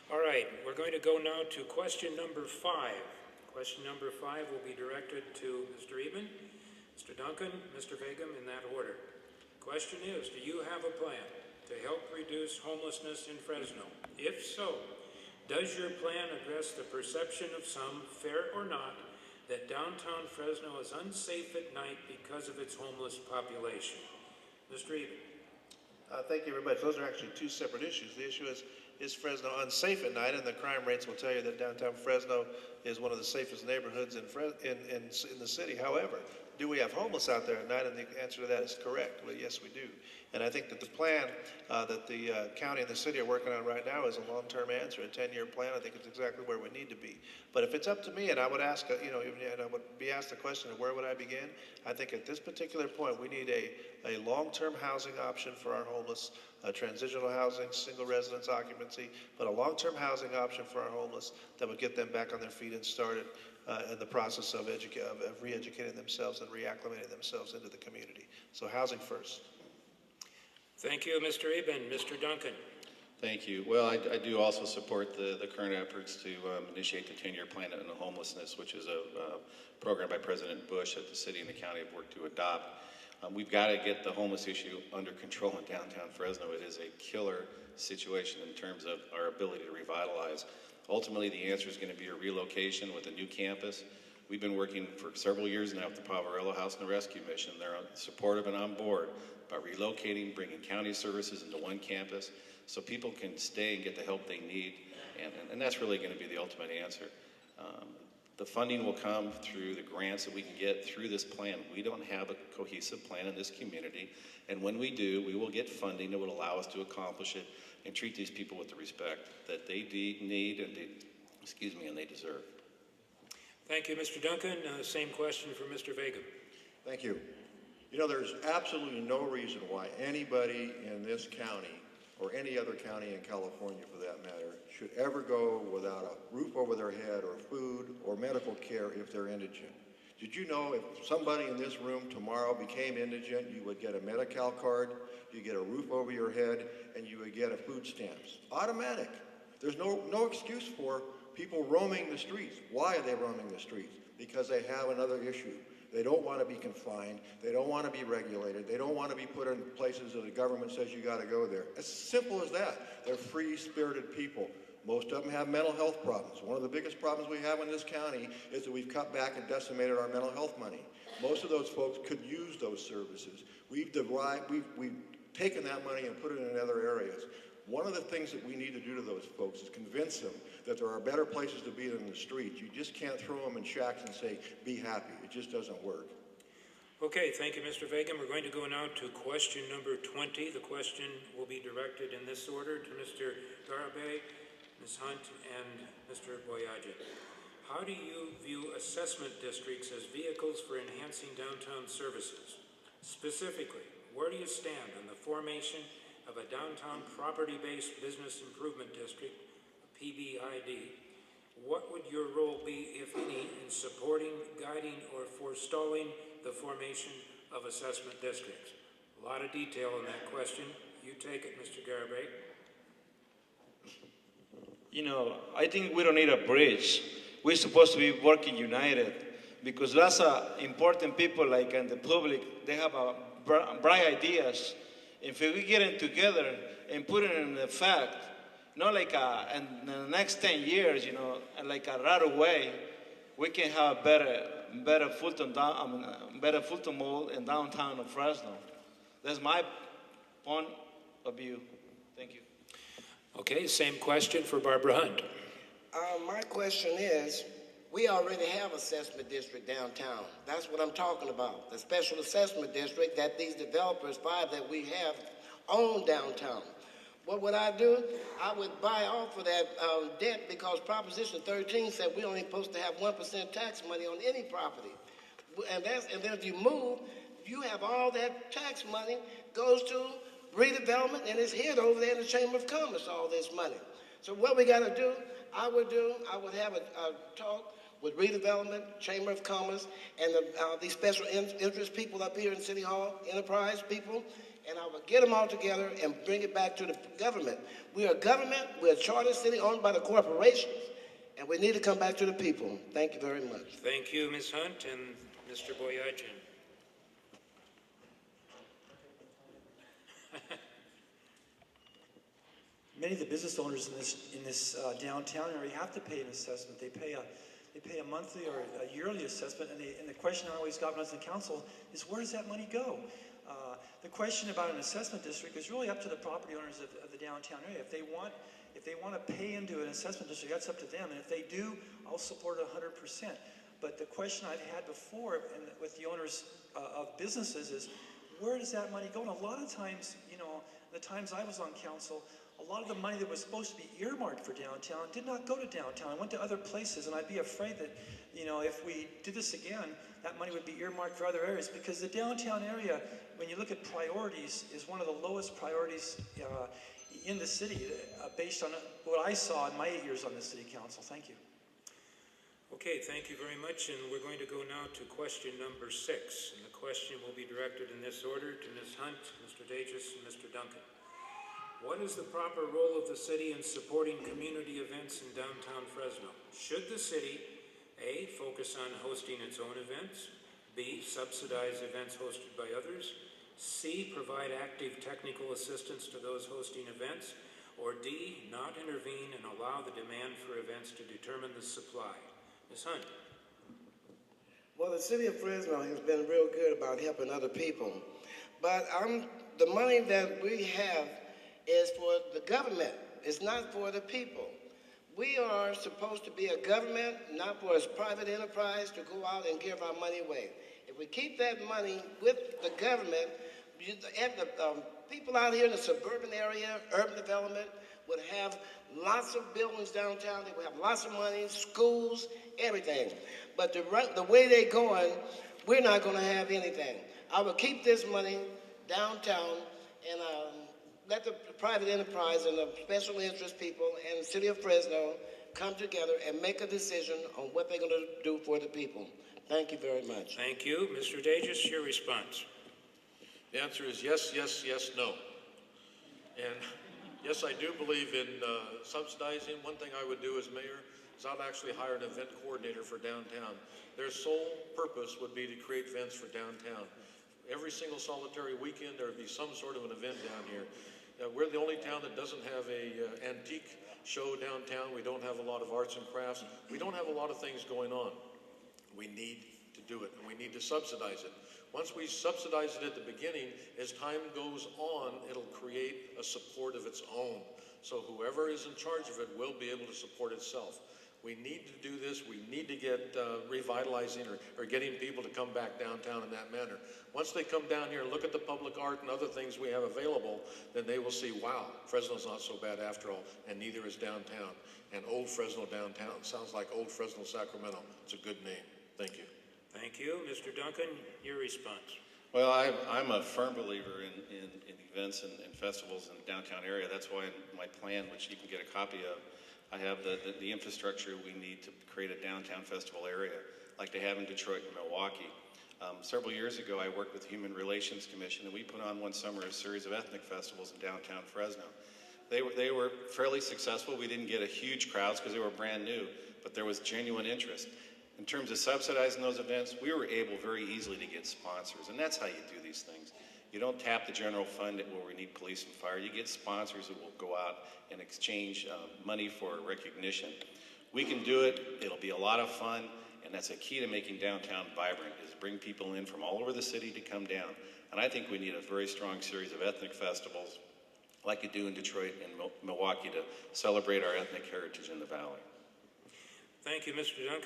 All right, we're going to go now to question number 5. Question number 5 will be directed to Mr. Eben, Mr. Duncan, Mr. Vagum, in that order. Question is, do you have a plan to help reduce homelessness in Fresno? If so, does your plan address the perception of some, fair or not, that downtown Fresno is unsafe at night because of its homeless population? Mr. Eben. Thank you very much. Those are actually two separate issues. The issue is Fresno unsafe at night? And the crime rates will tell you that downtown Fresno is one of the safest neighborhoods in the city. However, do we have homeless out there at night? And the answer to that is correct. Well, yes, we do. And I think that the plan that the county and the city are working on right now is a long-term answer, a 10-year plan. I think it's exactly where we need to be. But if it's up to me, and I would ask, and I would be asked the question of where would I begin? I think at this particular point, we need a long-term housing option for our homeless, transitional housing, single residence occupancy, but a long-term housing option for our homeless that would get them back on their feet and started in the process of re-educating themselves and reacclimating themselves into the community. So housing first. Thank you, Mr. Eben. Mr. Duncan. Thank you. Well, I do also support the current efforts to initiate the 10-year plan on homelessness, which is a program by President Bush that the city and the county have worked to adopt. We've got to get the homeless issue under control in downtown Fresno. It is a killer situation in terms of our ability to revitalize. Ultimately, the answer is going to be a relocation with a new campus. We've been working for several years now with the Poverello House and Rescue Mission. They're supportive and on board about relocating, bringing county services into one campus so people can stay and get the help they need, and that's really going to be the ultimate answer. The funding will come through the grants that we can get through this plan. We don't have a cohesive plan in this community, and when we do, we will get funding that will allow us to accomplish it and treat these people with the respect that they need and they deserve. Thank you, Mr. Duncan. Same question for Mr. Vagum. Thank you. You know, there's absolutely no reason why anybody in this county or any other county in California for that matter should ever go without a roof over their head or food or medical care if they're indigent. Did you know if somebody in this room tomorrow became indigent, you would get a Medi-Cal card, you get a roof over your head, and you would get a food stamps? Automatic. There's no excuse for people roaming the streets. Why are they roaming the streets? Because they have another issue. They don't want to be confined. They don't want to be regulated. They don't want to be put in places that the government says you got to go there. As simple as that. They're free-spirited people. Most of them have mental health problems. One of the biggest problems we have in this county is that we've cut back and decimated our mental health money. Most of those folks could use those services. We've taken that money and put it in other areas. One of the things that we need to do to those folks is convince them that there are better places to be than the streets. You just can't throw them in shacks and say, be happy. It just doesn't work. Okay, thank you, Mr. Vagum. We're going to go now to question number 20. The question will be directed in this order to Mr. Garabay, Ms. Hunt, and Mr. Boyaji. How do you view assessment districts as vehicles for enhancing downtown services? Specifically, where do you stand on the formation of a downtown property-based business improvement district, a PBID? What would your role be, if any, in supporting, guiding, or forestalling the formation of assessment districts? A lot of detail in that question. You take it, Mr. Garabay. You know, I think we don't need a bridge. We're supposed to be working united because lots of important people, like in the public, they have bright ideas. If we get it together and put it in effect, not like in the next 10 years, you know, like right away, we can have better Fulton Mall in downtown of Fresno. That's my point of view. Thank you. Okay, same question for Barbara Hunt. My question is, we already have assessment district downtown. That's what I'm talking about. The special assessment district that these developers, 5 that we have, own downtown. What would I do? I would buy off of that debt because Proposition 13 said we're only supposed to have 1% tax money on any property. And then if you move, you have all that tax money goes to redevelopment and it's hid over there in the Chamber of Commerce, all this money. So what we got to do, I would have a talk with redevelopment, Chamber of Commerce, and these special interest people up here in City Hall, enterprise people, and I would get them all together and bring it back to the government. We are government, we're a charter city owned by the corporations, and we need to come back to the people. Thank you very much. Thank you, Ms. Hunt and Mr. Boyajian. Many of the business owners in this downtown area have to pay an assessment. They pay a monthly or a yearly assessment, and the question I always got when I was in council is, where does that money go? The question about an assessment district is really up to the property owners of the downtown area. If they want to pay into an assessment district, that's up to them. And if they do, I'll support it 100%. But the question I've had before with the owners of businesses is, where does that money go? And a lot of times, the times I was on council, a lot of the money that was supposed to be earmarked for downtown did not go to downtown. It went to other places, and I'd be afraid that, if we did this again, that money would be earmarked for other areas, because the downtown area, when you look at priorities, is one of the lowest priorities in the city, based on what I saw in my 8 years on the city council. Thank you. Okay, thank you very much, and we're going to go now to question number 6, and the question will be directed in this order to Ms. Hunt, Mr. Dages, and Mr. Duncan. What is the proper role of the city in supporting community events in downtown Fresno? Should the city, A, focus on hosting its own events, B, subsidize events hosted by others, C, provide active technical assistance to those hosting events, or D, not intervene and allow the demand for events to determine the supply? Ms. Hunt. Well, the city of Fresno has been real good about helping other people, but the money that we have is for the government. It's not for the people. We are supposed to be a government, not for a private enterprise to go out and give our money away. If we keep that money with the government, people out here in the suburban area, urban development, would have lots of buildings downtown. They would have lots of money, schools, everything. But the way they're going, we're not going to have anything. I will keep this money downtown and let the private enterprise and the special interest people and the city of Fresno come together and make a decision on what they're going to do for the people. Thank you very much. Thank you. Mr. Dages, your response. The answer is yes, yes, yes, no. And yes, I do believe in subsidizing. One thing I would do as mayor is I'd actually hire an event coordinator for downtown. Their sole purpose would be to create events for downtown. Every single solitary weekend, there would be some sort of an event down here. We're the only town that doesn't have a antique show downtown. We don't have a lot of arts and crafts. We don't have a lot of things going on. We need to do it, and we need to subsidize it. Once we subsidize it at the beginning, as time goes on, it'll create a support of its own. So whoever is in charge of it will be able to support itself. We need to do this. We need to get revitalizing or getting people to come back downtown in that manner. Once they come down here and look at the public art and other things we have available, then they will see, wow, Fresno's not so bad after all, and neither is downtown. And Old Fresno downtown sounds like Old Fresno, Sacramento. It's a good name. Thank you. Thank you. Mr. Duncan, your response. Well, I'm a firm believer in events and festivals in the downtown area. That's why in my plan, which you can get a copy of, I have the infrastructure we need to create a downtown festival area like they have in Detroit and Milwaukee. Several years ago, I worked with the Human Relations Commission, and we put on one summer a series of ethnic festivals in downtown Fresno. They were fairly successful. We didn't get a huge crowds because they were brand new, but there was genuine interest. In terms of subsidizing those events, we were able very easily to get sponsors, and that's how you do these things. You don't tap the general fund where we need police and fire. You get sponsors that will go out and exchange money for recognition. We can do it. It'll be a lot of fun, and that's a key to making downtown vibrant, is bring people in from all over the city to come down. And I think we need a very strong series of ethnic festivals like you do in Detroit and Milwaukee to celebrate our ethnic heritage in the valley. Thank you, Mr. Duncan.